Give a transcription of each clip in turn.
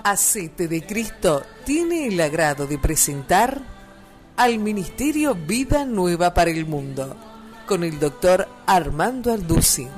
Aceite de Cristo tiene el agrado de presentar al Ministerio Vida Nueva para el Mundo, con el doctor Armando Alducin.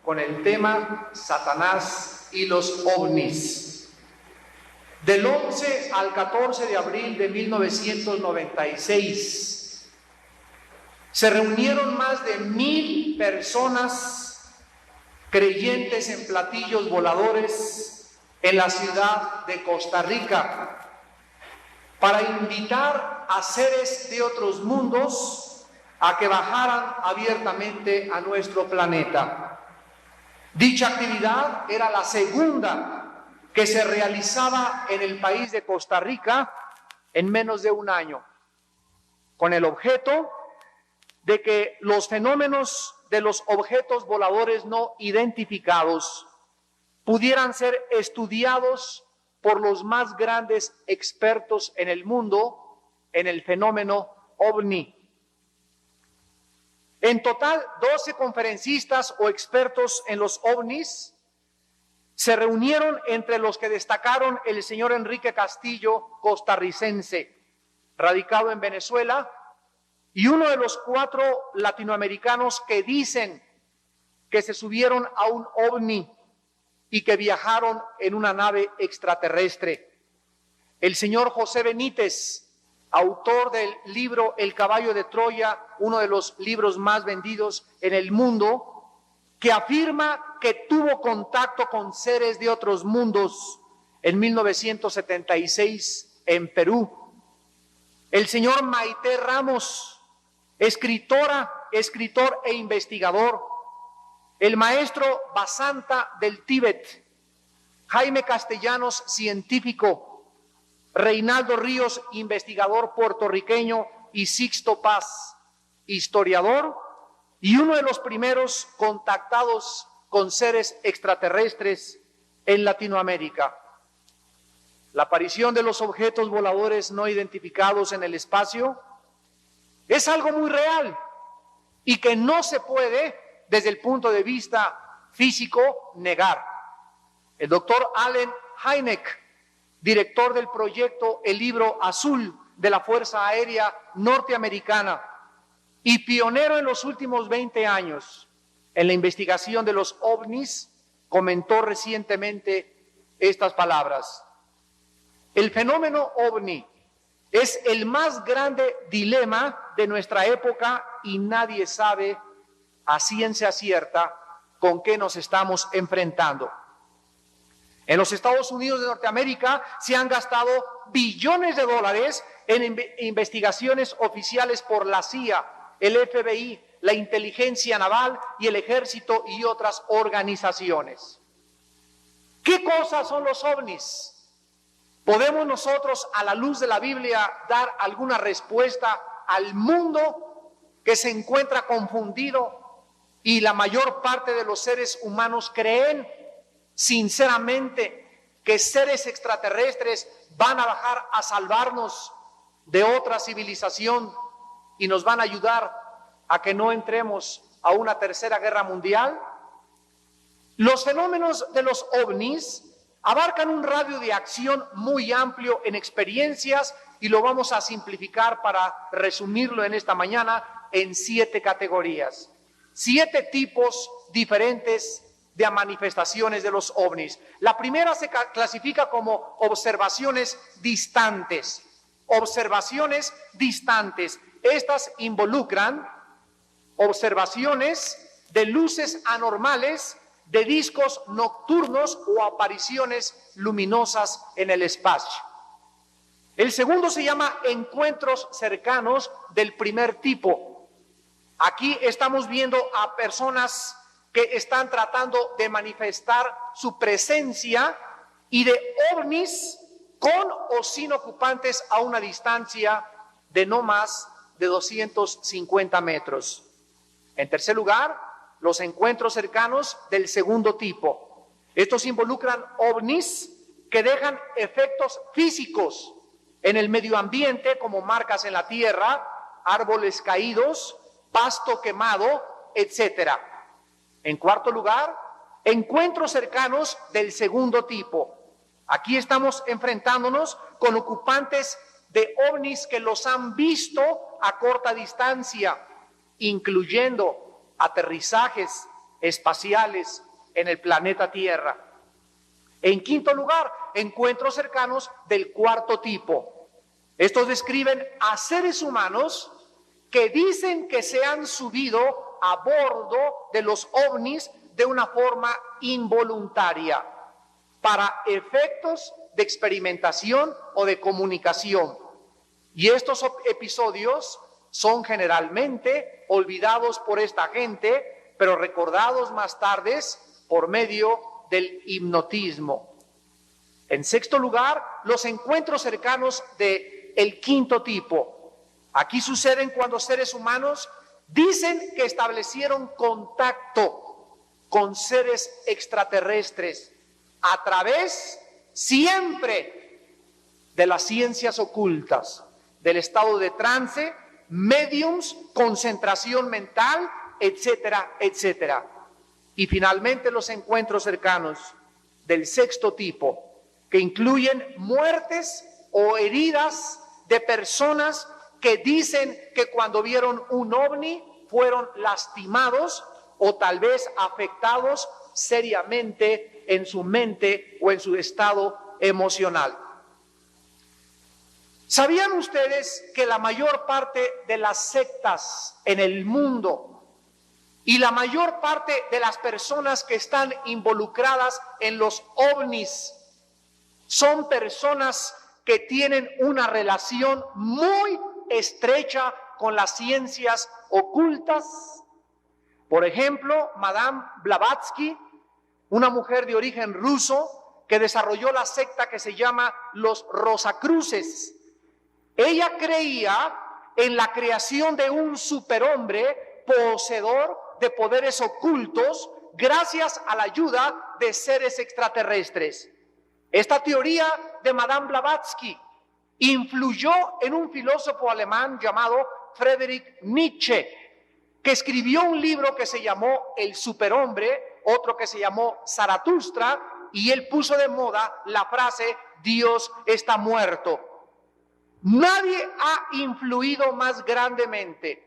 Con el tema Satanás y los ovnis. Del 11 al 14 de abril de 1996 se reunieron más de 1,000 personas creyentes en platillos voladores en la ciudad de Costa Rica para invitar a seres de otros mundos a que bajaran abiertamente a nuestro planeta. Dicha actividad era la segunda que se realizaba en el país de Costa Rica en menos de un año, con el objeto de que los fenómenos de los objetos voladores no identificados pudieran ser estudiados por los más grandes expertos en el mundo en el fenómeno ovni. En total, 12 conferencistas o expertos en los ovnis se reunieron, entre los que destacaron el señor Enrique Castillo, costarricense, radicado en Venezuela, y uno de los 4 latinoamericanos que dicen que se subieron a un ovni y que viajaron en una nave extraterrestre. El señor José Benítez, autor del libro El caballo de Troya, uno de los libros más vendidos en el mundo, que afirma que tuvo contacto con seres de otros mundos en 1976 en Perú. El señor Maite Ramos, escritor e investigador. El maestro Basanta del Tíbet. Jaime Castellanos, científico. Reinaldo Ríos, investigador puertorriqueño, y Sixto Paz, historiador, y uno de los primeros contactados con seres extraterrestres en Latinoamérica. La aparición de los objetos voladores no identificados en el espacio es algo muy real y que no se puede, desde el punto de vista físico, negar. El doctor Allen Hynek, director del proyecto El Libro Azul de la Fuerza Aérea Norteamericana y pionero en los últimos 20 años en la investigación de los ovnis, comentó recientemente estas palabras: el fenómeno ovni es el más grande dilema de nuestra época y nadie sabe a ciencia cierta con qué nos estamos enfrentando. En los Estados Unidos de Norteamérica se han gastado billones de dólares en investigaciones oficiales por la CIA, el FBI, la inteligencia naval y el ejército y otras organizaciones. ¿Qué cosas son los ovnis? ¿Podemos nosotros, a la luz de la Biblia, dar alguna respuesta al mundo que se encuentra confundido y la mayor parte de los seres humanos creen sinceramente que seres extraterrestres van a bajar a salvarnos de otra civilización y nos van a ayudar a que no entremos a una tercera guerra mundial? Los fenómenos de los ovnis abarcan un radio de acción muy amplio en experiencias y lo vamos a simplificar para resumirlo en esta mañana en 7 categorías, 7 tipos diferentes de manifestaciones de los ovnis. La primera se clasifica como observaciones distantes. Observaciones distantes. Estas involucran observaciones de luces anormales, de discos nocturnos o apariciones luminosas en el espacio. El segundo se llama encuentros cercanos del primer tipo. Aquí estamos viendo a personas que están tratando de manifestar su presencia y de ovnis con o sin ocupantes a una distancia de no más de 250 metros. En tercer lugar, los encuentros cercanos del segundo tipo. Estos involucran ovnis que dejan efectos físicos en el medio ambiente, como marcas en la tierra, árboles caídos, pasto quemado, etcétera. En cuarto lugar, encuentros cercanos del segundo tipo. Aquí estamos enfrentándonos con ocupantes de ovnis que los han visto a corta distancia, incluyendo aterrizajes espaciales en el planeta Tierra. En quinto lugar, encuentros cercanos del cuarto tipo. Estos describen a seres humanos que dicen que se han subido a bordo de los ovnis de una forma involuntaria para efectos de experimentación o de comunicación. Y estos episodios son generalmente olvidados por esta gente, pero recordados más tarde por medio del hipnotismo. En sexto lugar, los encuentros cercanos del quinto tipo. Aquí suceden cuando seres humanos dicen que establecieron contacto con seres extraterrestres a través siempre de las ciencias ocultas, del estado de trance, mediums, concentración mental, etcétera, etcétera. Y finalmente los encuentros cercanos del sexto tipo, que incluyen muertes o heridas de personas que dicen que cuando vieron un ovni fueron lastimados o tal vez afectados seriamente en su mente o en su estado emocional. ¿Sabían ustedes que la mayor parte de las sectas en el mundo y la mayor parte de las personas que están involucradas en los ovnis son personas que tienen una relación muy estrecha con las ciencias ocultas? Por ejemplo, Madame Blavatsky, una mujer de origen ruso que desarrolló la secta que se llama los Rosacruces. Ella creía en la creación de un superhombre poseedor de poderes ocultos gracias a la ayuda de seres extraterrestres. Esta teoría de Madame Blavatsky influyó en un filósofo alemán llamado Friedrich Nietzsche, que escribió un libro que se llamó El superhombre, otro que se llamó Zaratustra, y él puso de moda la frase Dios está muerto. Nadie ha influido más grandemente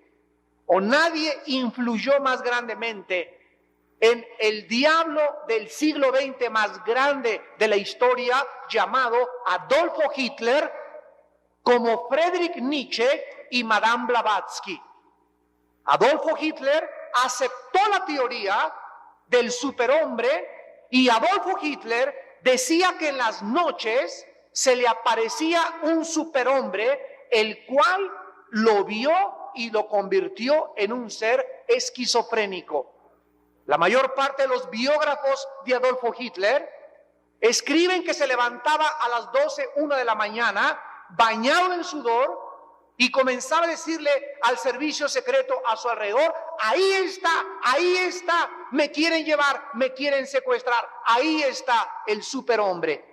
o nadie influyó más grandemente en el diablo del siglo XX más grande de la historia, llamado Adolfo Hitler, como Friedrich Nietzsche y Madame Blavatsky. Adolfo Hitler aceptó la teoría del superhombre y Adolfo Hitler decía que en las noches se le aparecía un superhombre, el cual lo vio y lo convirtió en un ser esquizofrénico. La mayor parte de los biógrafos de Adolfo Hitler escriben que se levantaba a las 12, 1 de la mañana, bañado en sudor, y comenzaba a decirle al servicio secreto a su alrededor: ahí está, me quieren llevar, me quieren secuestrar, ahí está el superhombre.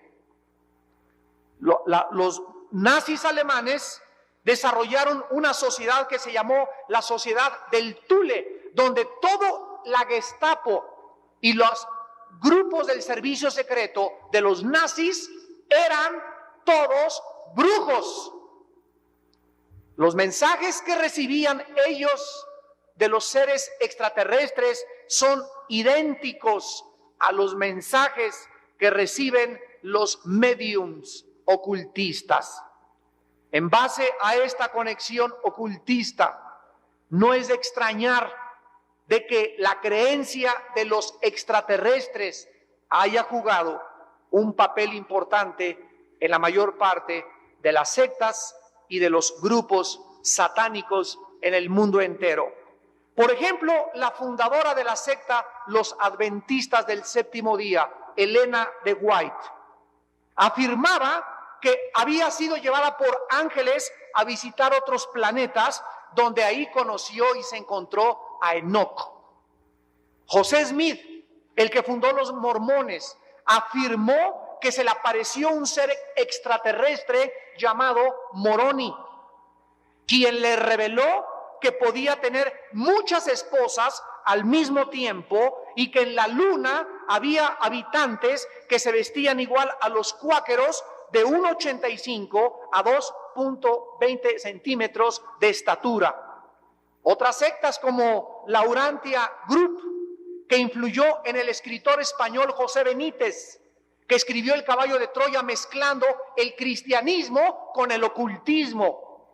Los nazis alemanes desarrollaron una sociedad que se llamó la sociedad del Thule, donde todo la Gestapo y los grupos del servicio secreto de los nazis eran todos brujos. Los mensajes que recibían ellos de los seres extraterrestres son idénticos a los mensajes que reciben los mediums ocultistas. En base a esta conexión ocultista, no es de extrañar de que la creencia de los extraterrestres haya jugado un papel importante en la mayor parte de las sectas y de los grupos satánicos en el mundo entero. Por ejemplo, la fundadora de la secta Los Adventistas del Séptimo Día, Elena de White, afirmaba que había sido llevada por ángeles a visitar otros planetas, donde ahí conoció y se encontró a Enoch. José Smith, el que fundó los mormones, afirmó que se le apareció un ser extraterrestre llamado Moroni, quien le reveló que podía tener muchas esposas al mismo tiempo y que en la luna había habitantes que se vestían igual a los cuáqueros, de 1,85 a 2,20 centímetros de estatura. Otras sectas como la Urantia Group, que influyó en el escritor español José Benítez, que escribió El caballo de Troya mezclando el cristianismo con el ocultismo.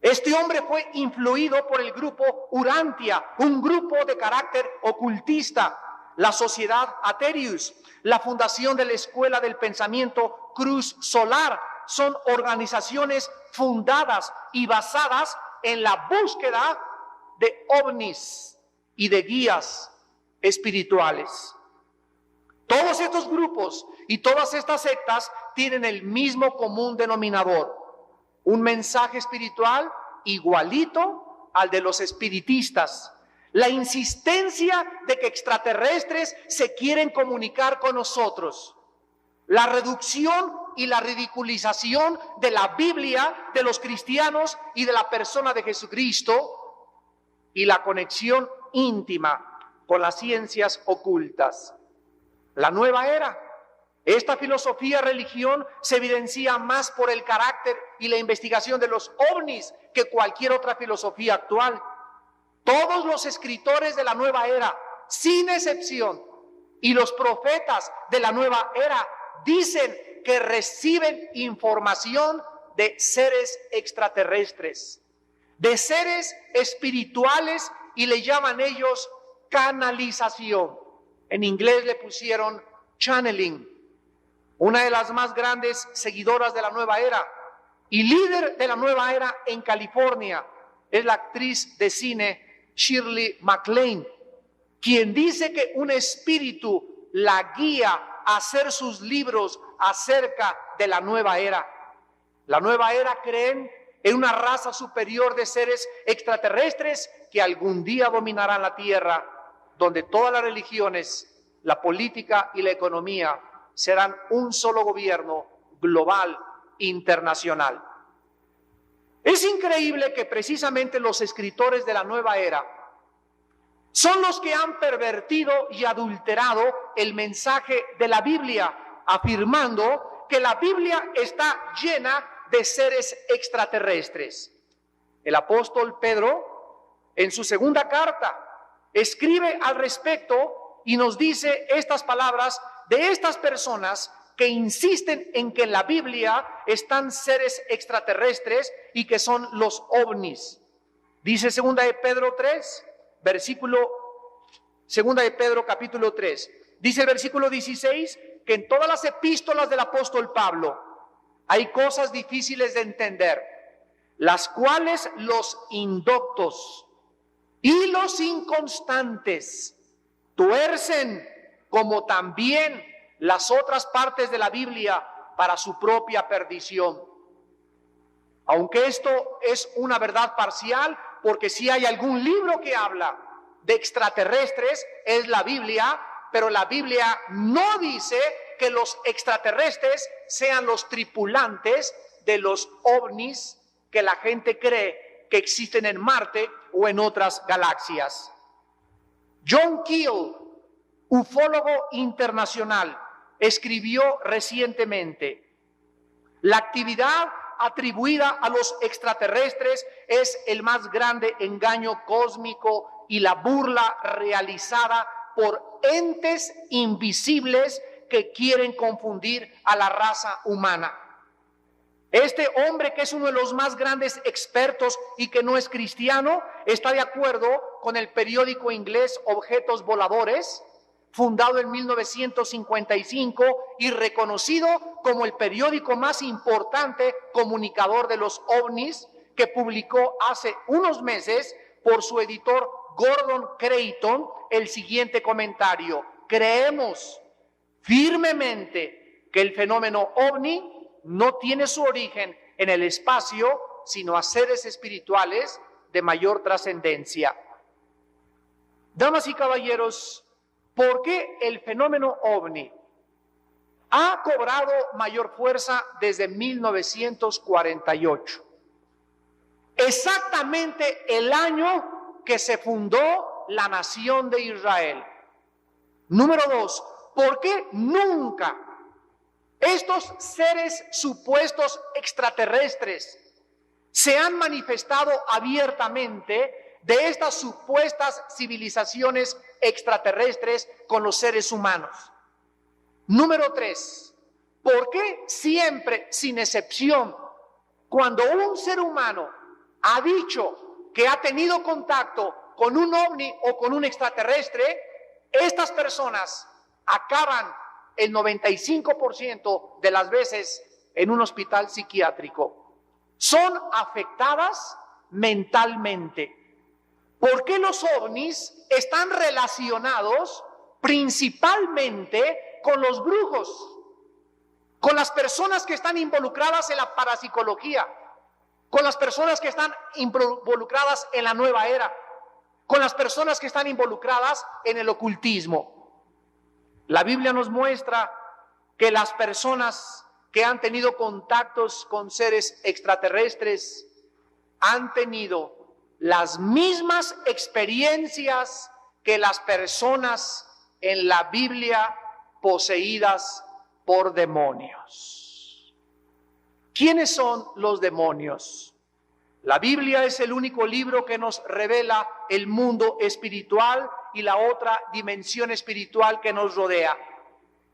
Este hombre fue influido por el grupo Urantia, un grupo de carácter ocultista, la Sociedad Aterius, la fundación de la Escuela del Pensamiento Cruz Solar. Son organizaciones fundadas y basadas en la búsqueda de ovnis y de guías espirituales. Todos estos grupos y todas estas sectas tienen el mismo común denominador: un mensaje espiritual igualito al de los espiritistas. La insistencia de que extraterrestres se quieren comunicar con nosotros. La reducción y la ridiculización de la Biblia, de los cristianos y de la persona de Jesucristo, y la conexión íntima con las ciencias ocultas. La nueva era. Esta filosofía religión se evidencia más por el carácter y la investigación de los ovnis que cualquier otra filosofía actual. Todos los escritores de la nueva era, sin excepción, y los profetas de la nueva era dicen que reciben información de seres extraterrestres, de seres espirituales, y le llaman ellos canalización. En inglés le pusieron channeling. Una de las más grandes seguidoras de la nueva era y líder de la nueva era en California es la actriz de cine Shirley MacLaine, quien dice que un espíritu la guía a hacer sus libros acerca de la nueva era. La nueva era creen en una raza superior de seres extraterrestres que algún día dominarán la tierra, donde todas las religiones, la política y la economía serán un solo gobierno global internacional. Es increíble que precisamente los escritores de la nueva era son los que han pervertido y adulterado el mensaje de la Biblia, afirmando que la Biblia está llena de seres extraterrestres. El apóstol Pedro, en su segunda carta, escribe al respecto y nos dice estas palabras de estas personas que insisten en que en la Biblia están seres extraterrestres y que son los ovnis. Dice 2 de Pedro 3, Segunda de Pedro capítulo 3. Dice el versículo 16 que en todas las epístolas del apóstol Pablo hay cosas difíciles de entender, las cuales los indoctos y los inconstantes tuercen, como también las otras partes de la Biblia, para su propia perdición. Aunque esto es una verdad parcial, porque si hay algún libro que habla de extraterrestres, es la Biblia, pero la Biblia no dice que los extraterrestres sean los tripulantes de los ovnis que la gente cree que existen en Marte o en otras galaxias. John Keel, ufólogo internacional, escribió recientemente: la actividad atribuida a los extraterrestres es el más grande engaño cósmico y la burla realizada por entes invisibles que quieren confundir a la raza humana. Este hombre, que es uno de los más grandes expertos y que no es cristiano, está de acuerdo con el periódico inglés Objetos Voladores, fundado en 1955 y reconocido como el periódico más importante comunicador de los ovnis, que publicó hace unos meses por su editor Gordon Creighton el siguiente comentario: creemos firmemente que el fenómeno ovni no tiene su origen en el espacio, sino a seres espirituales de mayor trascendencia. Damas y caballeros, ¿por qué el fenómeno ovni ha cobrado mayor fuerza desde 1948? Exactamente el año que se fundó la nación de Israel. Número 2, ¿por qué nunca estos seres supuestos extraterrestres se han manifestado abiertamente de estas supuestas civilizaciones extraterrestres con los seres humanos? Número 3, ¿por qué siempre, sin excepción, cuando un ser humano ha dicho que ha tenido contacto con un ovni o con un extraterrestre, estas personas acaban el 95% de las veces en un hospital psiquiátrico? Son afectadas mentalmente. ¿Por qué los ovnis están relacionados principalmente con los brujos, con las personas que están involucradas en la parapsicología, con las personas que están involucradas en la nueva era, con las personas que están involucradas en el ocultismo? La Biblia nos muestra que las personas que han tenido contactos con seres extraterrestres han tenido las mismas experiencias que las personas en la Biblia poseídas por demonios. ¿Quiénes son los demonios? La Biblia es el único libro que nos revela el mundo espiritual y la otra dimensión espiritual que nos rodea.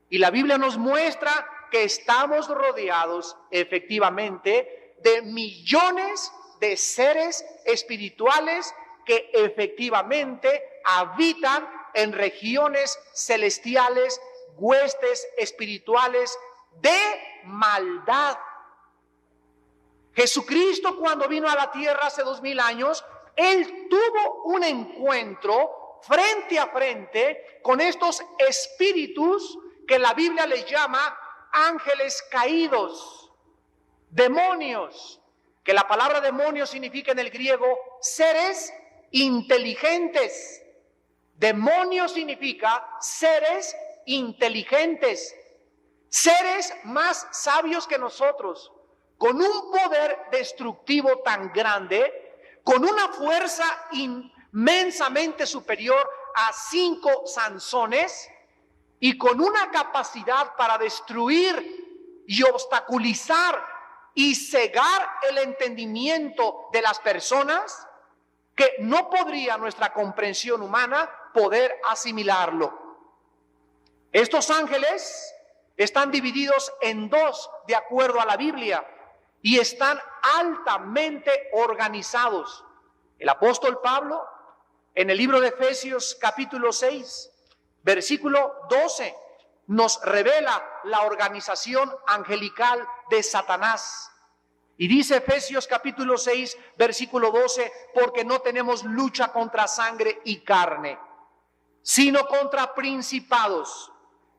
Y la Biblia nos muestra que estamos rodeados efectivamente de millones de seres espirituales que efectivamente habitan en regiones celestiales, huestes espirituales de maldad. Jesucristo, cuando vino a la tierra hace 2000 años, Él tuvo un encuentro frente a frente con estos espíritus que la Biblia les llama ángeles caídos, demonios, que la palabra demonio significa en el griego seres inteligentes. Demonio significa seres inteligentes, seres más sabios que nosotros, con un poder destructivo tan grande, con una fuerza inmensamente superior a 5 Sansones y con una capacidad para destruir y obstaculizar y cegar el entendimiento de las personas, que no podría nuestra comprensión humana poder asimilarlo. Estos ángeles están divididos en dos de acuerdo a la Biblia y están altamente organizados. El apóstol Pablo, en el libro de Efesios capítulo 6, versículo 12, nos revela la organización angelical de Satanás. Y dice Efesios capítulo 6, versículo 12, porque no tenemos lucha contra sangre y carne, sino contra principados,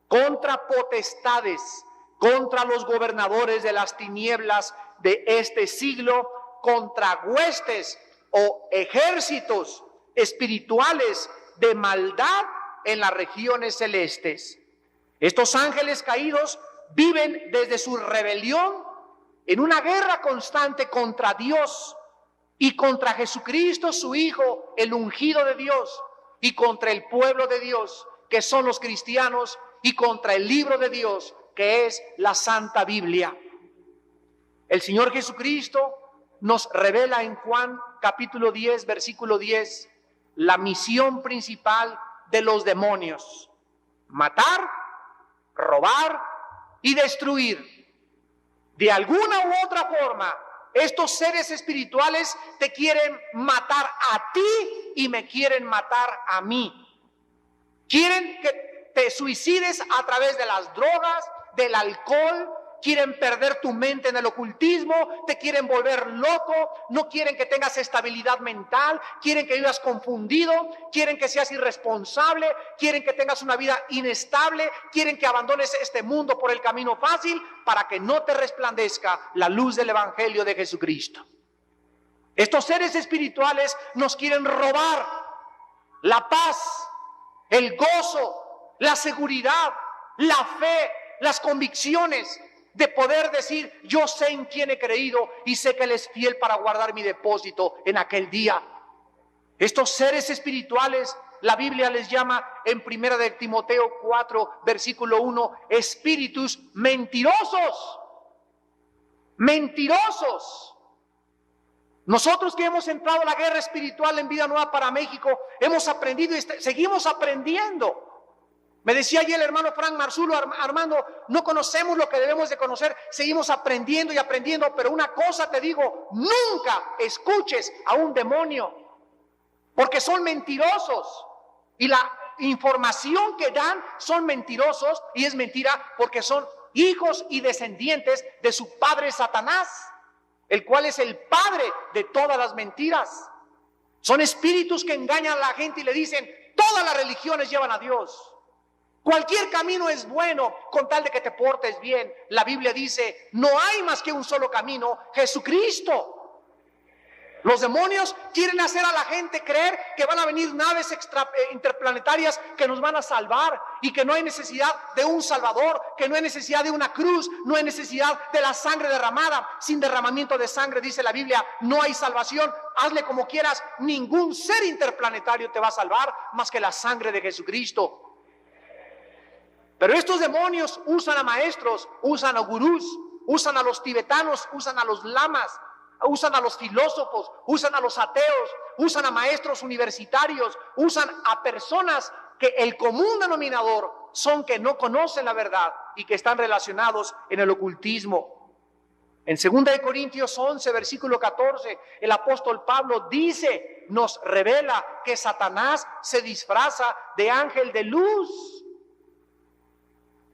contra potestades, contra los gobernadores de las tinieblas de este siglo, contra huestes o ejércitos espirituales de maldad en las regiones celestes. Estos ángeles caídos viven desde su rebelión en una guerra constante contra Dios y contra Jesucristo, su Hijo, el ungido de Dios, y contra el pueblo de Dios, que son los cristianos, y contra el libro de Dios, que es la Santa Biblia. El Señor Jesucristo nos revela en Juan capítulo 10, versículo 10, la misión principal de los demonios: matar, robar y destruir. De alguna u otra forma, estos seres espirituales te quieren matar a ti y me quieren matar a mí. Quieren que te suicides a través de las drogas, del alcohol. Quieren perder tu mente en el ocultismo, te quieren volver loco, no quieren que tengas estabilidad mental, quieren que vivas confundido, quieren que seas irresponsable, quieren que tengas una vida inestable, quieren que abandones este mundo por el camino fácil para que no te resplandezca la luz del Evangelio de Jesucristo. Estos seres espirituales nos quieren robar la paz, el gozo, la seguridad, la fe, las convicciones de poder decir: yo sé en quién he creído y sé que Él es fiel para guardar mi depósito en aquel día. Estos seres espirituales, la Biblia les llama en 1 de Timoteo 4, versículo 1, espíritus mentirosos. Mentirosos. Nosotros que hemos entrado a la guerra espiritual en Vida Nueva para México, hemos aprendido y seguimos aprendiendo. Me decía ayer el hermano Frank Marzulo: Armando, no conocemos lo que debemos de conocer, seguimos aprendiendo y aprendiendo, pero una cosa te digo: nunca escuches a un demonio, porque son mentirosos, y la información que dan son mentirosos, y es mentira porque son hijos y descendientes de su padre Satanás, el cual es el padre de todas las mentiras. Son espíritus que engañan a la gente y le dicen: todas las religiones llevan a Dios. Cualquier camino es bueno con tal de que te portes bien. La Biblia dice: no hay más que un solo camino, Jesucristo. Los demonios quieren hacer a la gente creer que van a venir naves interplanetarias que nos van a salvar, y que no hay necesidad de un salvador, que no hay necesidad de una cruz, no hay necesidad de la sangre derramada. Sin derramamiento de sangre, dice la Biblia, no hay salvación. Hazle como quieras, ningún ser interplanetario te va a salvar más que la sangre de Jesucristo. Pero estos demonios usan a maestros, usan a gurús, usan a los tibetanos, usan a los lamas, usan a los filósofos, usan a los ateos, usan a maestros universitarios, usan a personas que el común denominador son que no conocen la verdad y que están relacionados en el ocultismo. En 2 Corintios 11, versículo 14, el apóstol Pablo dice, nos revela que Satanás se disfraza de ángel de luz.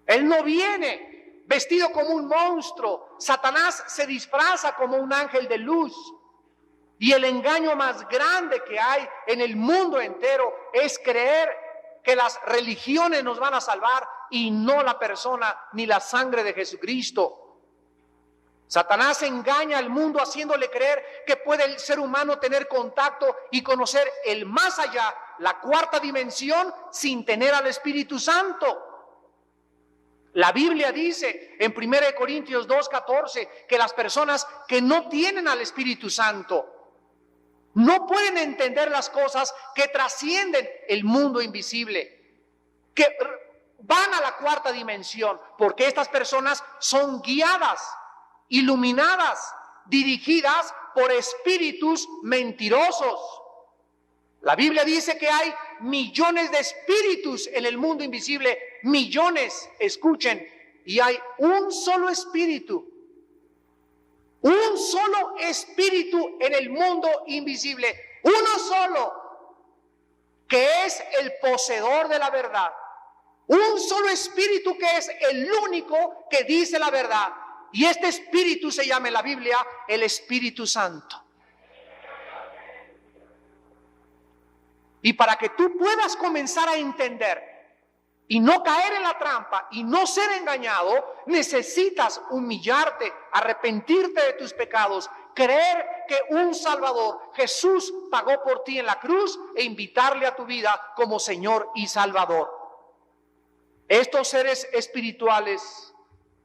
Él no viene vestido como un monstruo. Satanás se disfraza como un ángel de luz. Y el engaño más grande que hay en el mundo entero es creer que las religiones nos van a salvar y no la persona ni la sangre de Jesucristo. Satanás engaña al mundo haciéndole creer que puede el ser humano tener contacto y conocer el más allá, la cuarta dimensión, sin tener al Espíritu Santo. La Biblia dice en 1 Corintios 2:14 que las personas que no tienen al Espíritu Santo no pueden entender las cosas que trascienden el mundo invisible, que van a la cuarta dimensión, porque estas personas son guiadas, iluminadas, dirigidas por espíritus mentirosos. La Biblia dice que hay millones de espíritus en el mundo invisible, millones, escuchen, y hay un solo espíritu en el mundo invisible, uno solo, que es el poseedor de la verdad. Un solo espíritu que es el único que dice la verdad. Y este espíritu se llama en la Biblia el Espíritu Santo. Y para que tú puedas comenzar a entender y no caer en la trampa y no ser engañado, necesitas humillarte, arrepentirte de tus pecados, creer que un Salvador, Jesús, pagó por ti en la cruz e invitarle a tu vida como Señor y Salvador. Estos seres espirituales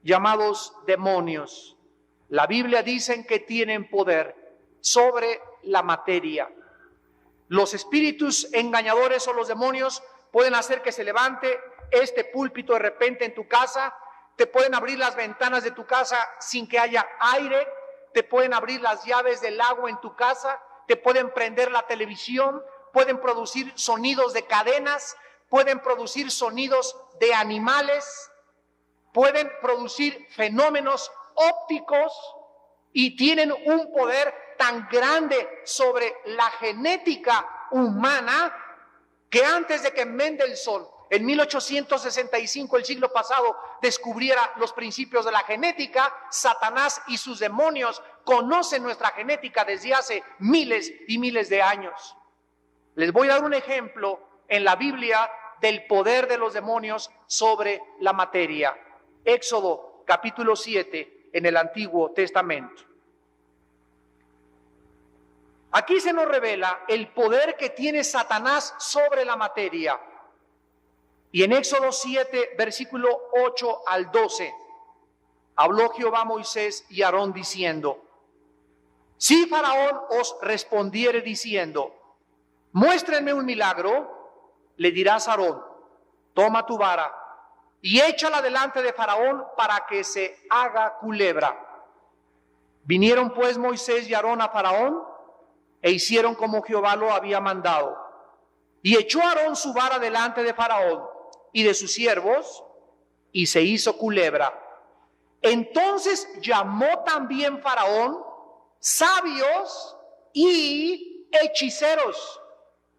llamados demonios, la Biblia dice que tienen poder sobre la materia. Los espíritus engañadores o los demonios pueden hacer que se levante este púlpito de repente en tu casa, te pueden abrir las ventanas de tu casa sin que haya aire, te pueden abrir las llaves del agua en tu casa, te pueden prender la televisión, pueden producir sonidos de cadenas, pueden producir sonidos de animales, pueden producir fenómenos ópticos y tienen un poder tan grande sobre la genética humana que antes de que Mendelssohn en 1865, el siglo pasado, descubriera los principios de la genética, Satanás y sus demonios conocen nuestra genética desde hace miles y miles de años. Les voy a dar un ejemplo en la Biblia del poder de los demonios sobre la materia. Éxodo capítulo 7 en el Antiguo Testamento. Aquí se nos revela el poder que tiene Satanás sobre la materia. Y en Éxodo 7, versículo 8 al 12, habló Jehová a Moisés y a Aarón diciendo: si Faraón os respondiere diciendo, muéstrenme un milagro, le dirás a Aarón, toma tu vara y échala delante de Faraón para que se haga culebra. Vinieron pues Moisés y Aarón a Faraón e hicieron como Jehová lo había mandado. Y echó Aarón su vara delante de Faraón y de sus siervos, y se hizo culebra. Entonces llamó también Faraón sabios y hechiceros,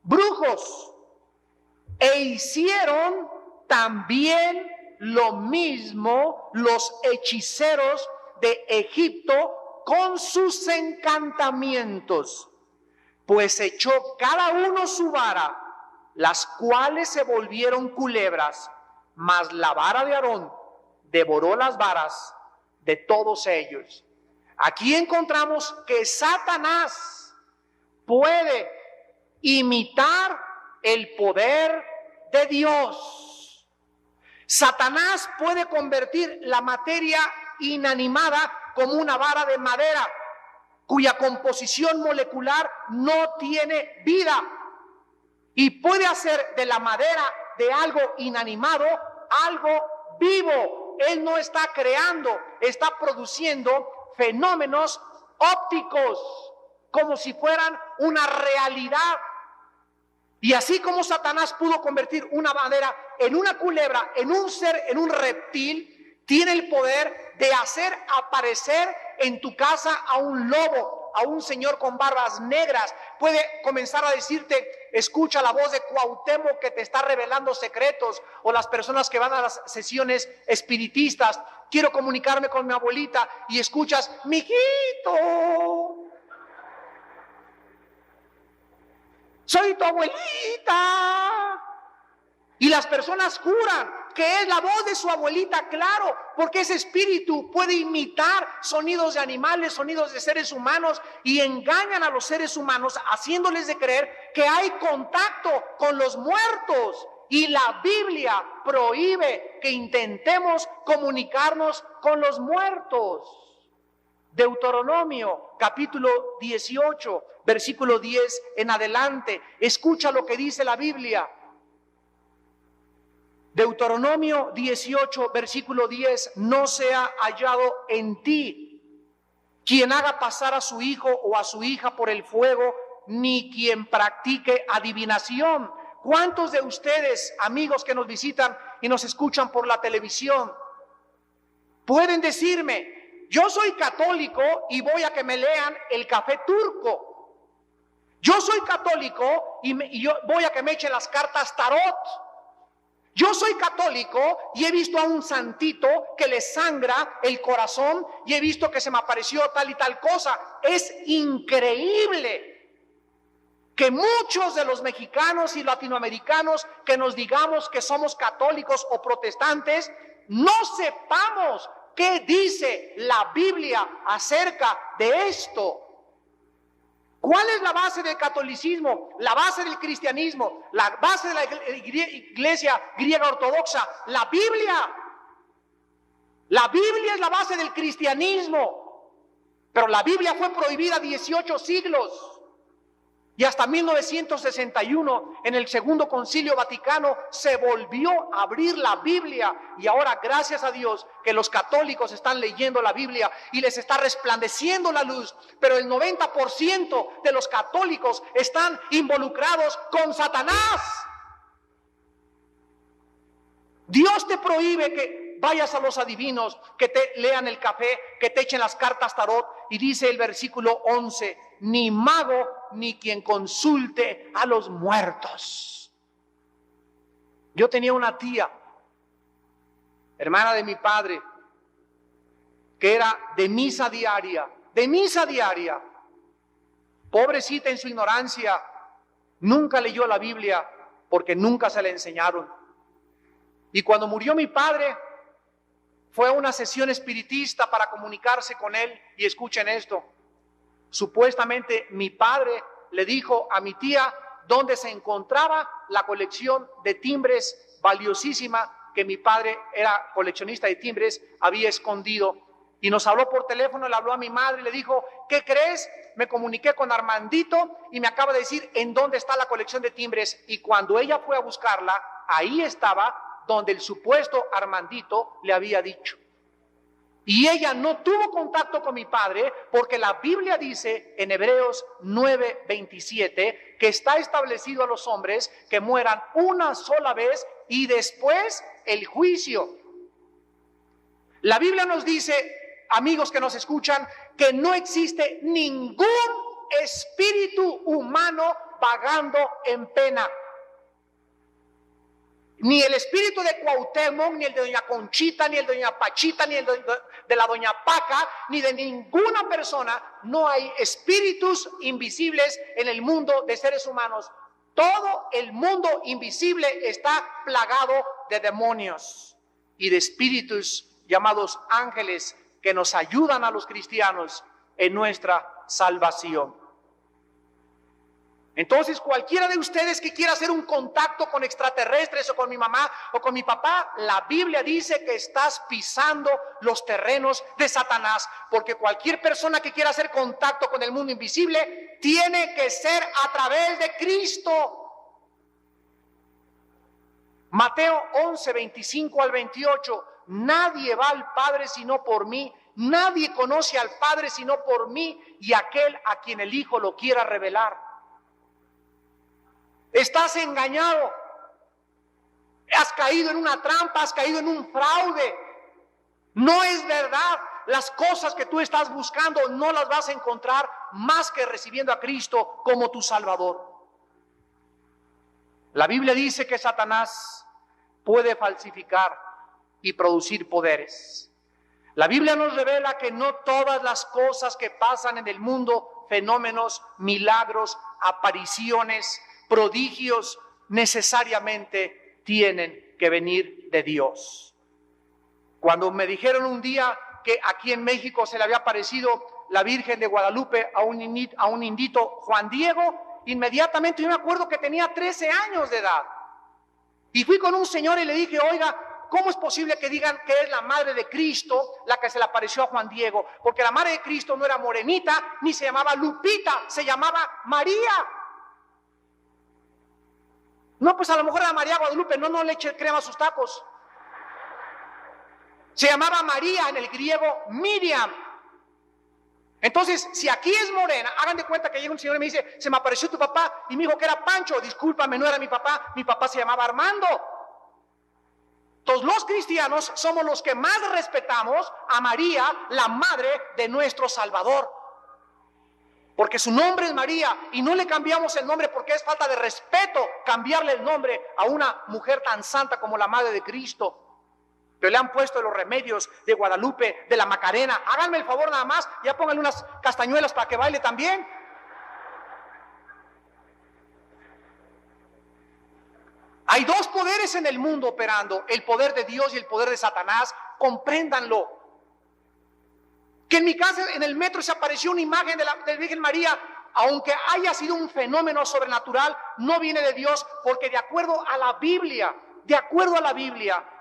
brujos, e hicieron también lo mismo los hechiceros de Egipto con sus encantamientos, pues echó cada uno su vara, las cuales se volvieron culebras, mas la vara de Aarón devoró las varas de todos ellos. Aquí encontramos que Satanás puede imitar el poder de Dios. Satanás puede convertir la materia inanimada como una vara de madera cuya composición molecular no tiene vida, y puede hacer de la madera, de algo inanimado, algo vivo. Él no está creando, está produciendo fenómenos ópticos como si fueran una realidad. Y así como Satanás pudo convertir una madera en una culebra, en un ser, en un reptil, tiene el poder de hacer aparecer en tu casa a un lobo, a un señor con barbas negras. Puede comenzar a decirte: escucha la voz de Cuauhtémoc que te está revelando secretos. O las personas que van a las sesiones espiritistas: quiero comunicarme con mi abuelita, y escuchas: mijito, soy tu abuelita. Y las personas juran que es la voz de su abuelita, claro, porque ese espíritu puede imitar sonidos de animales, sonidos de seres humanos, y engañan a los seres humanos haciéndoles de creer que hay contacto con los muertos. Y la Biblia prohíbe que intentemos comunicarnos con los muertos. Deuteronomio capítulo 18, versículo 10 en adelante. Escucha lo que dice la Biblia. Deuteronomio 18, versículo 10: no sea hallado en ti quien haga pasar a su hijo o a su hija por el fuego, ni quien practique adivinación, ¿Cuántos de ustedes, amigos que nos visitan y nos escuchan por la televisión, pueden decirme, yo soy católico y voy a que me lean el Café Turco? Yo soy católico y yo voy a que me echen las cartas tarot. Yo soy católico y he visto a un santito que le sangra el corazón y he visto que se me apareció tal y tal cosa. Es increíble que muchos de los mexicanos y latinoamericanos que nos digamos que somos católicos o protestantes, no sepamos qué dice la Biblia acerca de esto. ¿Cuál es la base del catolicismo? La base del cristianismo, la base de la iglesia griega ortodoxa, la Biblia. La Biblia es la base del cristianismo, pero la Biblia fue prohibida 18 siglos. Y hasta 1961, en el Segundo Concilio Vaticano, se volvió a abrir la Biblia. Y ahora, gracias a Dios, que los católicos están leyendo la Biblia y les está resplandeciendo la luz. Pero el 90% de los católicos están involucrados con Satanás. Dios te prohíbe que vayas a los adivinos, que te lean el café, que te echen las cartas tarot. Y dice el versículo 11, ni mago ni quien consulte a los muertos. Yo tenía una tía, hermana de mi padre, que era de misa diaria. Pobrecita en su ignorancia, nunca leyó la Biblia porque nunca se le enseñaron. Y cuando murió mi padre, fue a una sesión espiritista para comunicarse con él. Y escuchen esto, supuestamente mi padre le dijo a mi tía dónde se encontraba la colección de timbres valiosísima que mi padre, era coleccionista de timbres, había escondido. Y nos habló por teléfono, le habló a mi madre y le dijo, ¿qué crees? Me comuniqué con Armandito y me acaba de decir en dónde está la colección de timbres. Y cuando ella fue a buscarla, ahí estaba donde el supuesto Armandito le había dicho. Y ella no tuvo contacto con mi padre porque la Biblia dice en Hebreos 9:27 que está establecido a los hombres que mueran una sola vez y después el juicio. La Biblia nos dice, amigos que nos escuchan, que no existe ningún espíritu humano vagando en pena. Ni el espíritu de Cuauhtémoc, ni el de doña Conchita, ni el de doña Pachita, ni el de la doña Paca, ni de ninguna persona. No hay espíritus invisibles en el mundo de seres humanos. Todo el mundo invisible está plagado de demonios y de espíritus llamados ángeles que nos ayudan a los cristianos en nuestra salvación. Entonces, cualquiera de ustedes que quiera hacer un contacto con extraterrestres o con mi mamá o con mi papá, la Biblia dice que estás pisando los terrenos de Satanás, porque cualquier persona que quiera hacer contacto con el mundo invisible tiene que ser a través de Cristo. Mateo 11:25-28, nadie va al Padre sino por mí, nadie conoce al Padre sino por mí y aquel a quien el Hijo lo quiera revelar. Estás engañado, has caído en una trampa, has caído en un fraude. No es verdad, las cosas que tú estás buscando no las vas a encontrar más que recibiendo a Cristo como tu Salvador. La Biblia dice que Satanás puede falsificar y producir poderes. La Biblia nos revela que no todas las cosas que pasan en el mundo, fenómenos, milagros, apariciones, prodigios, necesariamente tienen que venir de Dios. Cuando me dijeron un día que aquí en México se le había aparecido la Virgen de Guadalupe a un indito Juan Diego, inmediatamente yo me acuerdo que tenía 13 años de edad. Y fui con un señor y le dije, oiga, ¿cómo es posible que digan que es la madre de Cristo la que se le apareció a Juan Diego? Porque la madre de Cristo no era morenita, ni se llamaba Lupita, se llamaba María. No, pues a lo mejor era María Guadalupe, no le eche crema a sus tacos. Se llamaba María, en el griego Miriam. Entonces, si aquí es morena, hagan de cuenta que llega un señor y me dice, se me apareció tu papá y me dijo que era Pancho. Discúlpame, no era mi papá se llamaba Armando. Entonces, los cristianos somos los que más respetamos a María, la madre de nuestro Salvador. Porque su nombre es María y no le cambiamos el nombre porque es falta de respeto cambiarle el nombre a una mujer tan santa como la madre de Cristo. Pero le han puesto los remedios de Guadalupe, de la Macarena. Háganme el favor nada más, ya pónganle unas castañuelas para que baile también. Hay dos poderes en el mundo operando, el poder de Dios y el poder de Satanás. Compréndanlo. Que en mi casa, en el metro, se apareció una imagen de la Virgen María, aunque haya sido un fenómeno sobrenatural, no viene de Dios, porque de acuerdo a la Biblia,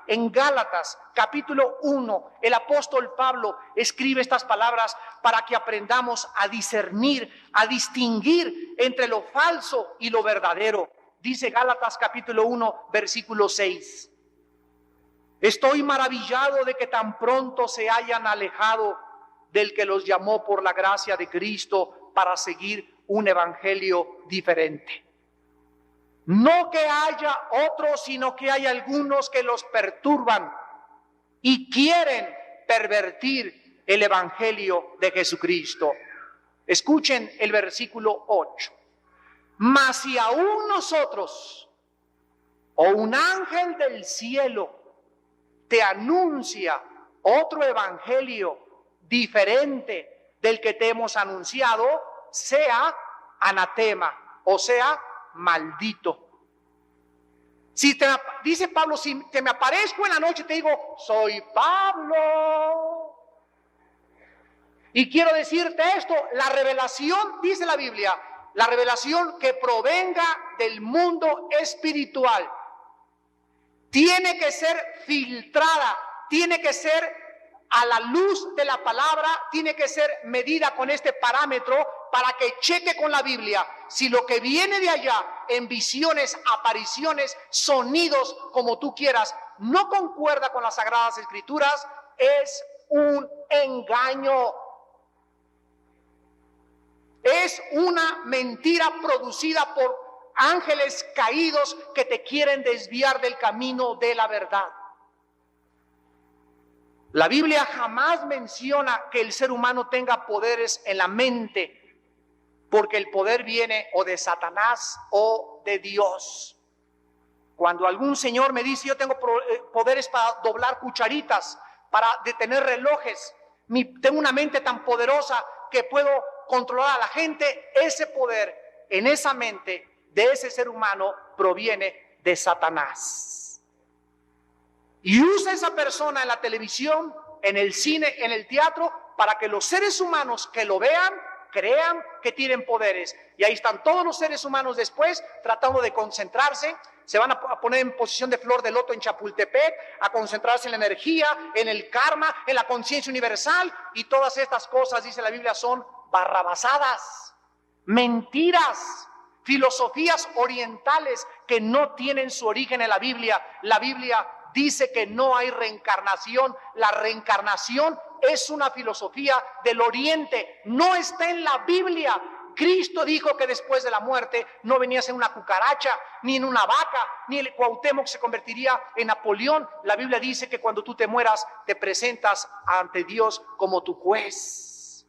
en Gálatas capítulo 1, el apóstol Pablo escribe estas palabras para que aprendamos a discernir, a distinguir entre lo falso y lo verdadero. Dice Gálatas capítulo 1, versículo 6. Estoy maravillado de que tan pronto se hayan alejado del que los llamó por la gracia de Cristo para seguir un evangelio diferente. No que haya otros, sino que hay algunos que los perturban y quieren pervertir el evangelio de Jesucristo. Escuchen el versículo 8. Mas si aún nosotros o un ángel del cielo te anuncia otro evangelio diferente del que te hemos anunciado, sea anatema, o sea, maldito. Dice Pablo, si te me aparezco en la noche y te digo, soy Pablo, y quiero decirte esto, la revelación, dice la Biblia, la revelación que provenga del mundo espiritual tiene que ser filtrada, tiene que ser a la luz de la palabra, tiene que ser medida con este parámetro para que cheque con la Biblia si lo que viene de allá en visiones, apariciones, sonidos, como tú quieras, no concuerda con las Sagradas Escrituras, es un engaño. Es una mentira producida por ángeles caídos que te quieren desviar del camino de la verdad. La Biblia jamás menciona que el ser humano tenga poderes en la mente, porque el poder viene o de Satanás o de Dios. Cuando algún señor me dice, yo tengo poderes para doblar cucharitas, para detener relojes, tengo una mente tan poderosa que puedo controlar a la gente, ese poder en esa mente de ese ser humano proviene de Satanás. Y usa esa persona en la televisión, en el cine, en el teatro, para que los seres humanos que lo vean, crean que tienen poderes. Y ahí están todos los seres humanos después tratando de concentrarse. Se van a poner en posición de flor de loto en Chapultepec, a concentrarse en la energía, en el karma, en la conciencia universal. Y todas estas cosas, dice la Biblia, son barrabasadas, mentiras, filosofías orientales que no tienen su origen en la Biblia. La Biblia dice que no hay reencarnación. La reencarnación es una filosofía del oriente, no está en la Biblia. Cristo dijo que después de la muerte no venías en una cucaracha, ni en una vaca, ni el Cuauhtémoc se convertiría en Napoleón. La Biblia dice que cuando tú te mueras te presentas ante Dios como tu juez.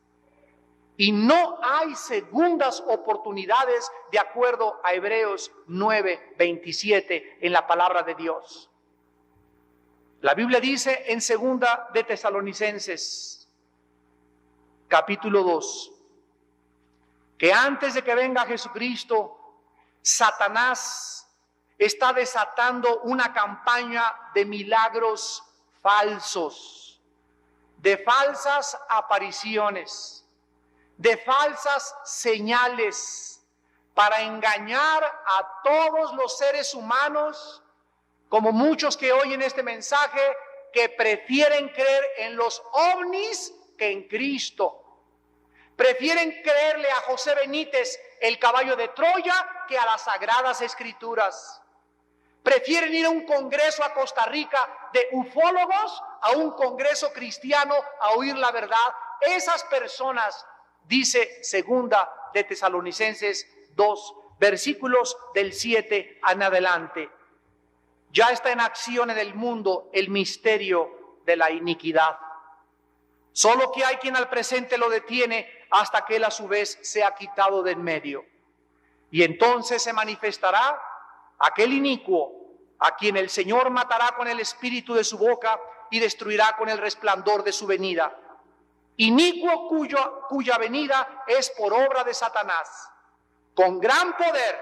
Y no hay segundas oportunidades de acuerdo a Hebreos 9:27 en la palabra de Dios. La Biblia dice en 2 de Tesalonicenses, capítulo 2, que antes de que venga Jesucristo, Satanás está desatando una campaña de milagros falsos, de falsas apariciones, de falsas señales, para engañar a todos los seres humanos, como muchos que oyen este mensaje, que prefieren creer en los ovnis que en Cristo. Prefieren creerle a José Benítez, el caballo de Troya, que a las Sagradas Escrituras. Prefieren ir a un congreso a Costa Rica de ufólogos, a un congreso cristiano a oír la verdad. Esas personas Dice segunda de Tesalonicenses 2, versículos del 7 en adelante. Ya está en acción en el mundo el misterio de la iniquidad. Solo que hay quien al presente lo detiene hasta que él a su vez sea quitado de en medio. Y entonces se manifestará aquel inicuo a quien el Señor matará con el espíritu de su boca y destruirá con el resplandor de su venida. Inicuo cuya venida es por obra de Satanás, con gran poder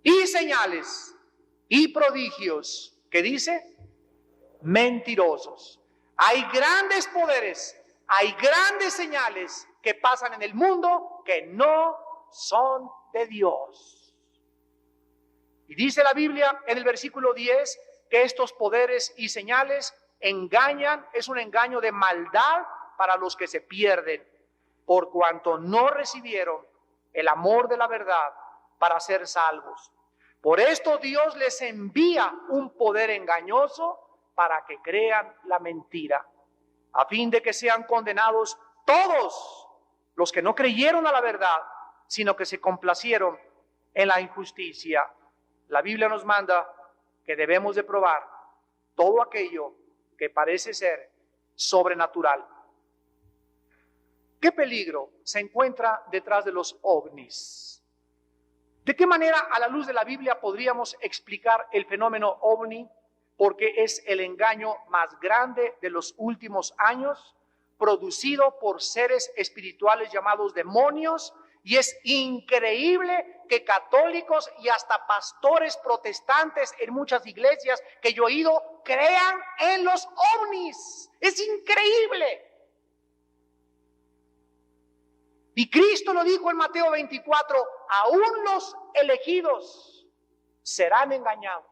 y señales y prodigios, ¿qué dice? Mentirosos. Hay grandes poderes, hay grandes señales que pasan en el mundo que no son de Dios. Y dice la Biblia en el versículo 10 que estos poderes y señales engañan, es un engaño de maldad para los que se pierden, por cuanto no recibieron el amor de la verdad para ser salvos. Por esto Dios les envía un poder engañoso para que crean la mentira, a fin de que sean condenados todos los que no creyeron a la verdad, sino que se complacieron en la injusticia. La Biblia nos manda que debemos de probar todo aquello que parece ser sobrenatural. ¿Qué peligro se encuentra detrás de los ovnis? ¿De qué manera a la luz de la Biblia podríamos explicar el fenómeno ovni? Porque es el engaño más grande de los últimos años, producido por seres espirituales llamados demonios, y es increíble que católicos y hasta pastores protestantes en muchas iglesias que yo he oído crean en los ovnis. Es increíble. Y Cristo lo dijo en Mateo 24, aún los elegidos serán engañados.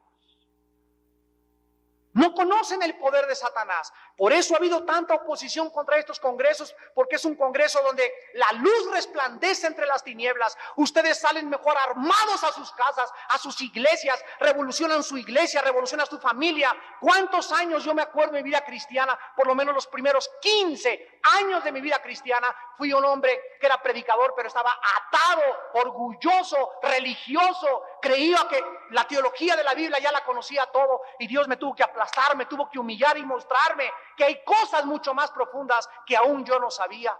No conocen el poder de Satanás. Por eso ha habido tanta oposición contra estos congresos, porque es un congreso donde la luz resplandece entre las tinieblas. Ustedes salen mejor armados a sus casas, a sus iglesias, revolucionan su iglesia, revolucionan su familia. ¿Cuántos años yo me acuerdo de mi vida cristiana? Por lo menos los primeros 15 años de mi vida cristiana, fui un hombre que era predicador, pero estaba atado, orgulloso, religioso. Creía que la teología de la Biblia ya la conocía todo, y Dios me tuvo que aplastar, me tuvo que humillar y mostrarme que hay cosas mucho más profundas que aún yo no sabía.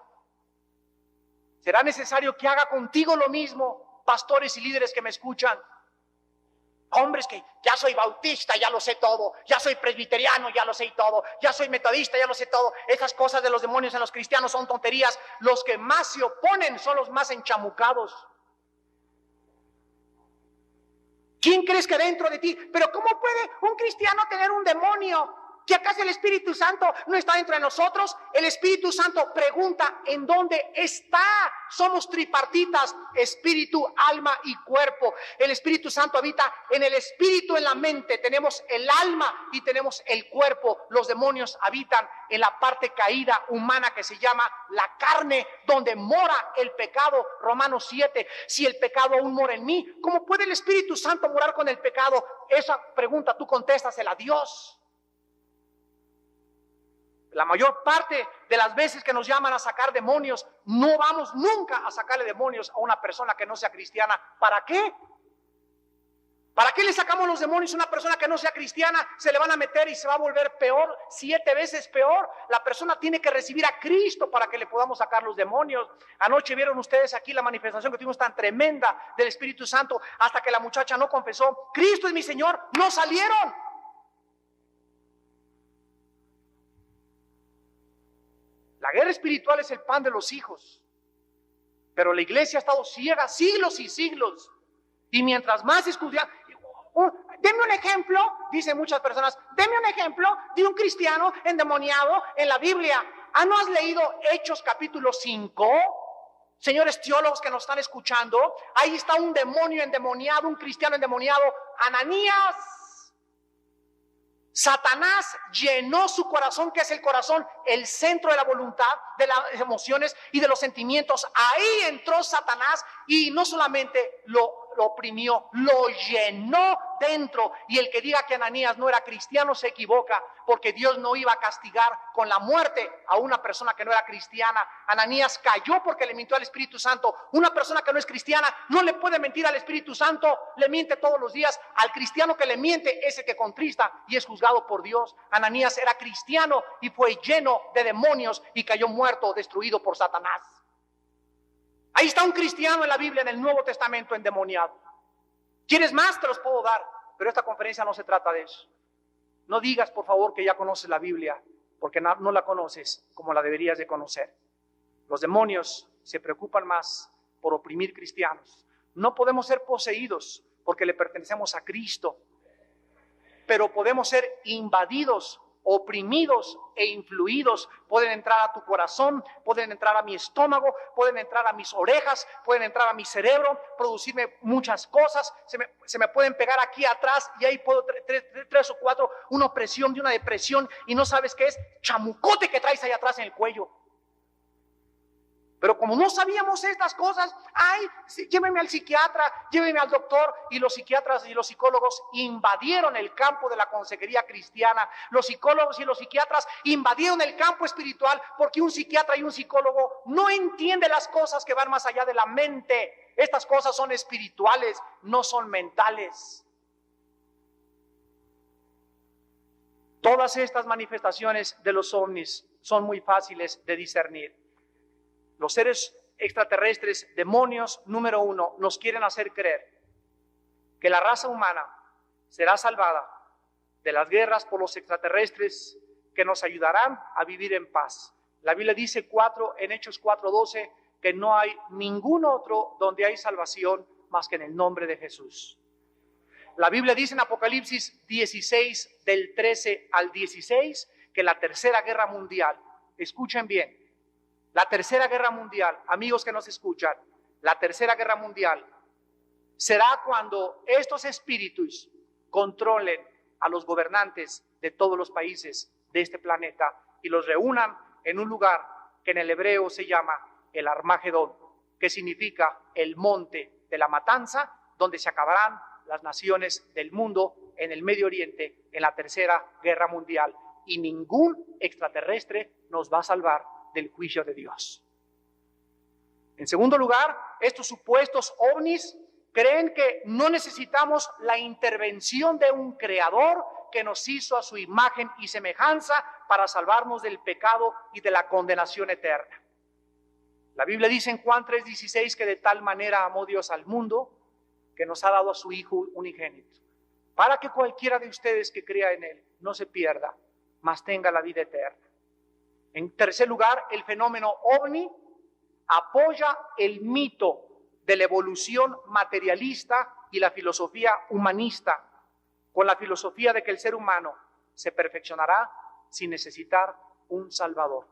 ¿Será necesario que haga contigo lo mismo, pastores y líderes que me escuchan? Hombres que ya soy bautista, ya lo sé todo, ya soy presbiteriano, ya lo sé todo, ya soy metodista, ya lo sé todo. Esas cosas de los demonios en los cristianos son tonterías. Los que más se oponen son los más enchamucados. ¿Quién crees que dentro de ti? Pero ¿cómo puede un cristiano tener un demonio? ¿Que acaso el Espíritu Santo no está dentro de nosotros? El Espíritu Santo pregunta ¿en dónde está? Somos tripartitas, espíritu, alma y cuerpo. El Espíritu Santo habita en el espíritu, en la mente. Tenemos el alma y tenemos el cuerpo. Los demonios habitan en la parte caída humana que se llama la carne, donde mora el pecado. Romanos 7. Si el pecado aún mora en mí, ¿cómo puede el Espíritu Santo morar con el pecado? Esa pregunta tú contéstasela a Dios. La mayor parte de las veces que nos llaman a sacar demonios, no vamos nunca a sacarle demonios a una persona que no sea cristiana. ¿Para qué? ¿Para qué le sacamos los demonios a una persona que no sea cristiana? Se le van a meter y se va a volver peor, 7 veces peor. La persona tiene que recibir a Cristo para que le podamos sacar los demonios. Anoche vieron ustedes aquí la manifestación que tuvimos tan tremenda del Espíritu Santo, hasta que la muchacha no confesó, Cristo es mi Señor, no salieron. La guerra espiritual es el pan de los hijos, pero la iglesia ha estado ciega siglos y siglos, y mientras más discusión, deme un ejemplo, dicen muchas personas, deme un ejemplo de un cristiano endemoniado en la Biblia. ¿No has leído Hechos capítulo 5? Señores teólogos que nos están escuchando, ahí está un demonio endemoniado, un cristiano endemoniado, Ananías. Satanás llenó su corazón, que es el corazón, el centro de la voluntad, de las emociones y de los sentimientos. Ahí entró Satanás y no solamente lo lo oprimió, lo llenó dentro. Y el que diga que Ananías no era cristiano se equivoca, porque Dios no iba a castigar con la muerte a una persona que no era cristiana. Ananías cayó porque le mintió al Espíritu Santo. Una persona que no es cristiana no le puede mentir al Espíritu Santo, le miente todos los días. Al cristiano que le miente es el que contrista y es juzgado por Dios. Ananías era cristiano y fue lleno de demonios y cayó muerto, destruido por Satanás. Ahí está un cristiano en la Biblia, en el Nuevo Testamento, endemoniado. ¿Quieres más? Te los puedo dar, pero esta conferencia no se trata de eso. No digas, por favor, que ya conoces la Biblia, porque no la conoces como la deberías de conocer. Los demonios se preocupan más por oprimir cristianos. No podemos ser poseídos porque le pertenecemos a Cristo, pero podemos ser invadidos, oprimidos e influidos. Pueden entrar a tu corazón, pueden entrar a mi estómago, pueden entrar a mis orejas, pueden entrar a mi cerebro, producirme muchas cosas, se me pueden pegar aquí atrás y ahí puedo tres o cuatro, una opresión de una depresión y no sabes qué es, chamucote que traes ahí atrás en el cuello. Pero como no sabíamos estas cosas, ay, llévenme al psiquiatra, llévenme al doctor. Y los psiquiatras y los psicólogos invadieron el campo de la consejería cristiana. Los psicólogos y los psiquiatras invadieron el campo espiritual, porque un psiquiatra y un psicólogo no entienden las cosas que van más allá de la mente. Estas cosas son espirituales, no son mentales. Todas estas manifestaciones de los ovnis son muy fáciles de discernir. Los seres extraterrestres, demonios, número uno, nos quieren hacer creer que la raza humana será salvada de las guerras por los extraterrestres que nos ayudarán a vivir en paz. La Biblia dice en Hechos 4:12 que no hay ningún otro donde hay salvación más que en el nombre de Jesús. La Biblia dice en Apocalipsis 16, del 13 al 16, que la tercera guerra mundial, escuchen bien, la tercera guerra mundial, amigos que nos escuchan, la tercera guerra mundial será cuando estos espíritus controlen a los gobernantes de todos los países de este planeta y los reúnan en un lugar que en el hebreo se llama el Armagedón, que significa el monte de la matanza, donde se acabarán las naciones del mundo en el Medio Oriente en la tercera guerra mundial, y ningún extraterrestre nos va a salvar del juicio de Dios. En segundo lugar, estos supuestos ovnis creen que no necesitamos la intervención de un creador que nos hizo a su imagen y semejanza para salvarnos del pecado y de la condenación eterna. La Biblia dice en Juan 3:16 que de tal manera amó Dios al mundo que nos ha dado a su Hijo unigénito, para que cualquiera de ustedes que crea en Él no se pierda, mas tenga la vida eterna. En tercer lugar, el fenómeno ovni apoya el mito de la evolución materialista y la filosofía humanista, con la filosofía de que el ser humano se perfeccionará sin necesitar un salvador.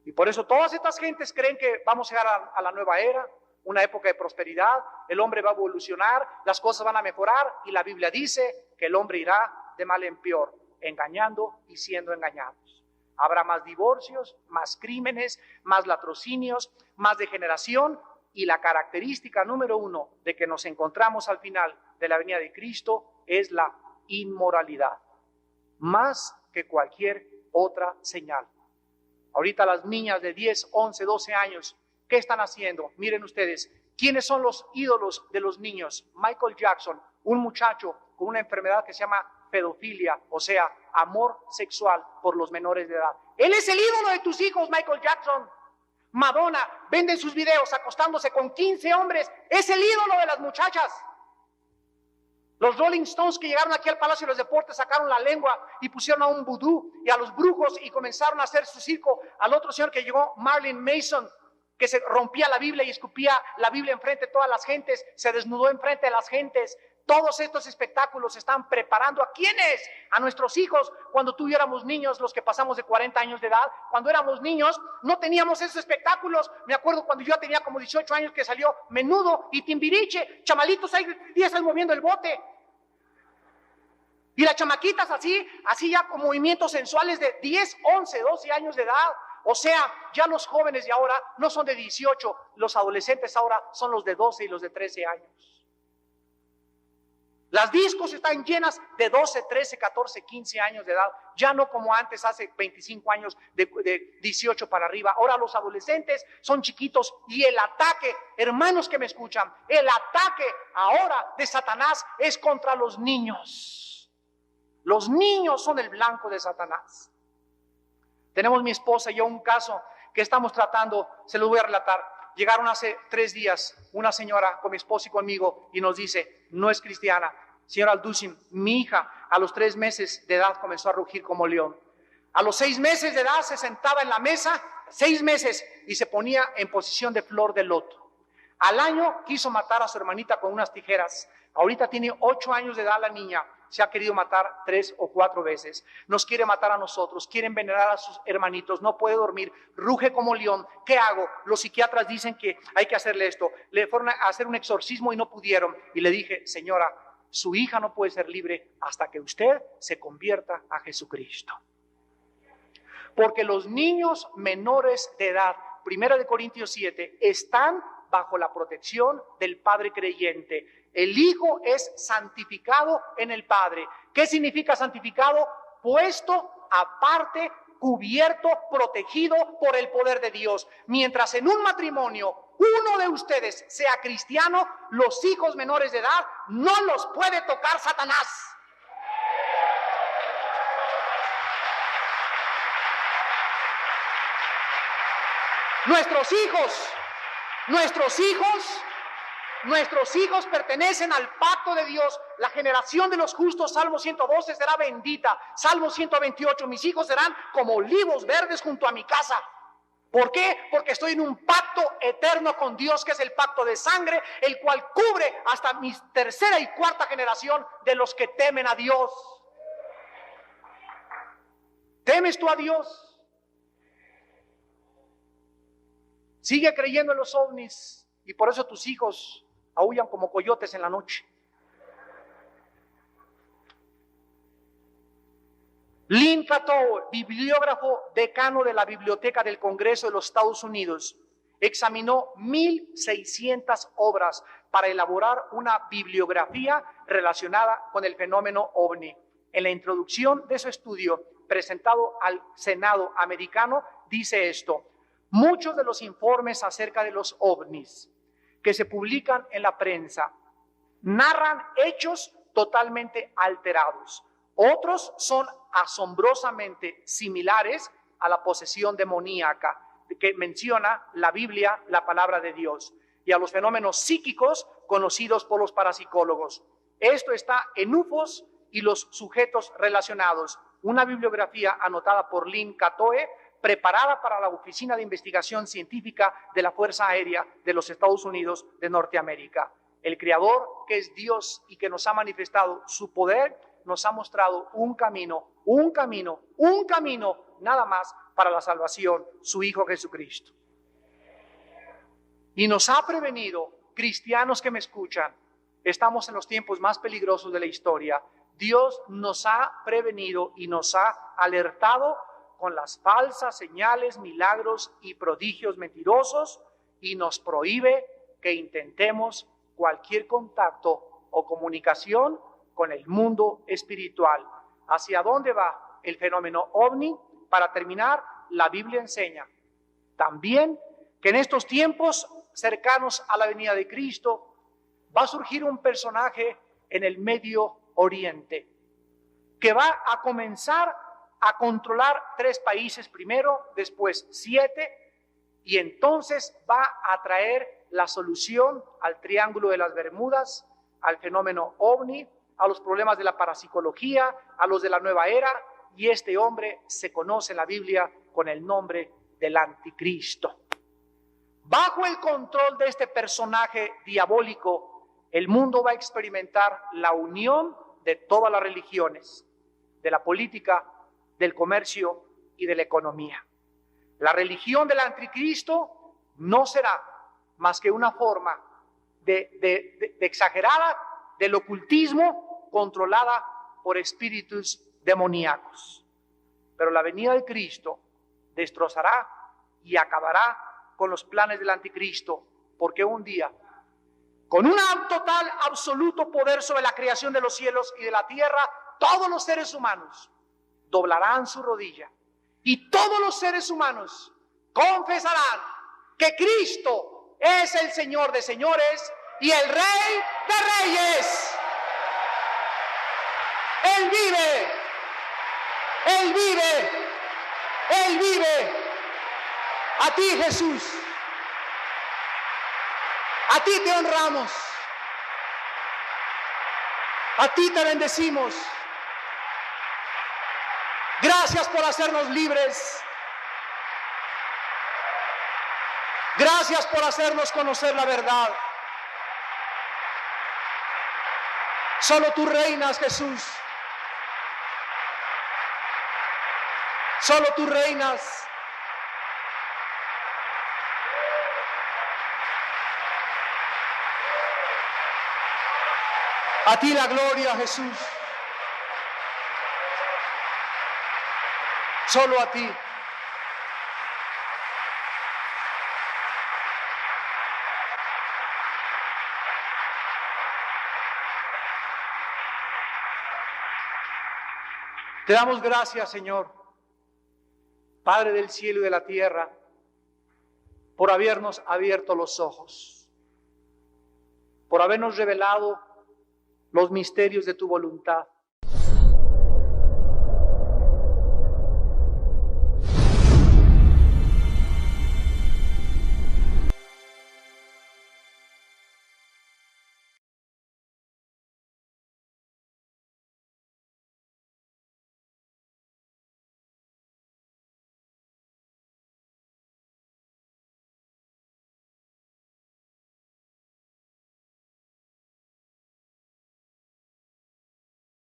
Y por eso todas estas gentes creen que vamos a llegar a la nueva era, una época de prosperidad, el hombre va a evolucionar, las cosas van a mejorar, y la Biblia dice que el hombre irá de mal en peor, engañando y siendo engañados. Habrá más divorcios, más crímenes, más latrocinios, más degeneración, y la característica número uno de que nos encontramos al final de la venida de Cristo es la inmoralidad, más que cualquier otra señal. Ahorita las niñas de 10, 11, 12 años, ¿qué están haciendo? Miren ustedes, ¿quiénes son los ídolos de los niños? Michael Jackson, un muchacho con una enfermedad que se llama pedofilia, o sea, amor sexual por los menores de edad. Él es el ídolo de tus hijos, Michael Jackson. Madonna vende sus videos acostándose con 15 hombres, es el ídolo de las muchachas. Los Rolling Stones que llegaron aquí al Palacio de los Deportes sacaron la lengua y pusieron a un vudú y a los brujos y comenzaron a hacer su circo. Al otro señor que llegó, Marilyn Manson, que se rompía la Biblia y escupía la Biblia enfrente de todas las gentes, se desnudó enfrente de las gentes. Todos estos espectáculos se están preparando. ¿A quiénes? A nuestros hijos. Cuando tú y yo éramos niños, los que pasamos de 40 años de edad, cuando éramos niños, no teníamos esos espectáculos. Me acuerdo cuando yo tenía como 18 años que salió Menudo y Timbiriche, chamalitos ahí 10 ahí moviendo el bote. Y las chamaquitas así ya con movimientos sensuales de 10, 11, 12 años de edad. O sea, ya los jóvenes de ahora no son de 18, los adolescentes ahora son los de 12 y los de 13 años. Las discos están llenas de 12, 13, 14, 15 años de edad, ya no como antes, hace 25 años, de 18 para arriba. Ahora los adolescentes son chiquitos y el ataque, hermanos que me escuchan, el ataque ahora de Satanás es contra los niños. Los niños son el blanco de Satanás. Tenemos mi esposa y yo un caso que estamos tratando, se lo voy a relatar. Llegaron hace 3 días una señora con mi esposa y conmigo y nos dice, no es cristiana. Señora Alducin, mi hija a los 3 meses de edad comenzó a rugir como león. A los 6 meses de edad se sentaba en la mesa, 6 meses, y se ponía en posición de flor de loto. Al año quiso matar a su hermanita con unas tijeras. Ahorita tiene 8 años de edad la niña. Se ha querido matar 3 o 4 veces. Nos quiere matar a nosotros, quiere envenenar a sus hermanitos, no puede dormir, ruge como león. ¿Qué hago? Los psiquiatras dicen que hay que hacerle esto. Le fueron a hacer un exorcismo y no pudieron. Y le dije, señora, su hija no puede ser libre hasta que usted se convierta a Jesucristo. Porque los niños menores de edad, 1 Corintios 7, están bajo la protección del Padre creyente. El Hijo es santificado en el Padre. ¿Qué significa santificado? Puesto aparte, cubierto, protegido por el poder de Dios. Mientras en un matrimonio uno de ustedes sea cristiano, los hijos menores de edad no los puede tocar Satanás. Nuestros hijos pertenecen al pacto de Dios. La generación de los justos, Salmo 112, será bendita. Salmo 128, mis hijos serán como olivos verdes junto a mi casa. ¿Por qué? Porque estoy en un pacto eterno con Dios, que es el pacto de sangre, el cual cubre hasta mi 3ª y 4ª generación de los que temen a Dios. ¿Temes tú a Dios? Sigue creyendo en los ovnis y por eso tus hijos aúllan como coyotes en la noche. Lynn Cato, bibliógrafo decano de la Biblioteca del Congreso de los Estados Unidos, examinó 1,600 obras para elaborar una bibliografía relacionada con el fenómeno ovni. En la introducción de su estudio, presentado al Senado americano, dice esto: muchos de los informes acerca de los ovnis que se publican en la prensa narran hechos totalmente alterados. Otros son asombrosamente similares a la posesión demoníaca que menciona la Biblia, la palabra de Dios, y a los fenómenos psíquicos conocidos por los parapsicólogos. Esto está en UFOs y los sujetos relacionados, una bibliografía anotada por Lynn Catoe, preparada para la Oficina de Investigación Científica de la Fuerza Aérea de los Estados Unidos de Norteamérica. El Creador, que es Dios y que nos ha manifestado su poder, nos ha mostrado un camino nada más para la salvación, su Hijo Jesucristo. Y nos ha prevenido, cristianos que me escuchan, estamos en los tiempos más peligrosos de la historia. Dios nos ha prevenido y nos ha alertado con las falsas señales, milagros y prodigios mentirosos, y nos prohíbe que intentemos cualquier contacto o comunicación con el mundo espiritual. ¿Hacia dónde va el fenómeno ovni? Para terminar, la Biblia enseña también que en estos tiempos cercanos a la venida de Cristo va a surgir un personaje en el Medio Oriente que va a comenzar a controlar 3 países primero, después 7, y entonces va a traer la solución al Triángulo de las Bermudas, al fenómeno ovni, a los problemas de la parapsicología, a los de la nueva era, y este hombre se conoce en la Biblia con el nombre del Anticristo. Bajo el control de este personaje diabólico, el mundo va a experimentar la unión de todas las religiones, de la política, del comercio y de la economía. La religión del Anticristo no será más que una forma de exagerada del ocultismo controlada por espíritus demoníacos. Pero la venida de Cristo destrozará y acabará con los planes del anticristo, porque un día, con un total, absoluto poder sobre la creación de los cielos y de la tierra, todos los seres humanos doblarán su rodilla y todos los seres humanos confesarán que Cristo es el Señor de señores y el Rey de reyes. Él vive, Él vive, Él vive. A ti, Jesús, a ti te honramos, a ti te bendecimos. Gracias por hacernos libres. Gracias por hacernos conocer la verdad. Solo tú reinas, Jesús. Solo tú reinas. A ti la gloria, Jesús. Solo a ti. Te damos gracias, Señor, Padre del cielo y de la tierra, por habernos abierto los ojos, por habernos revelado los misterios de tu voluntad.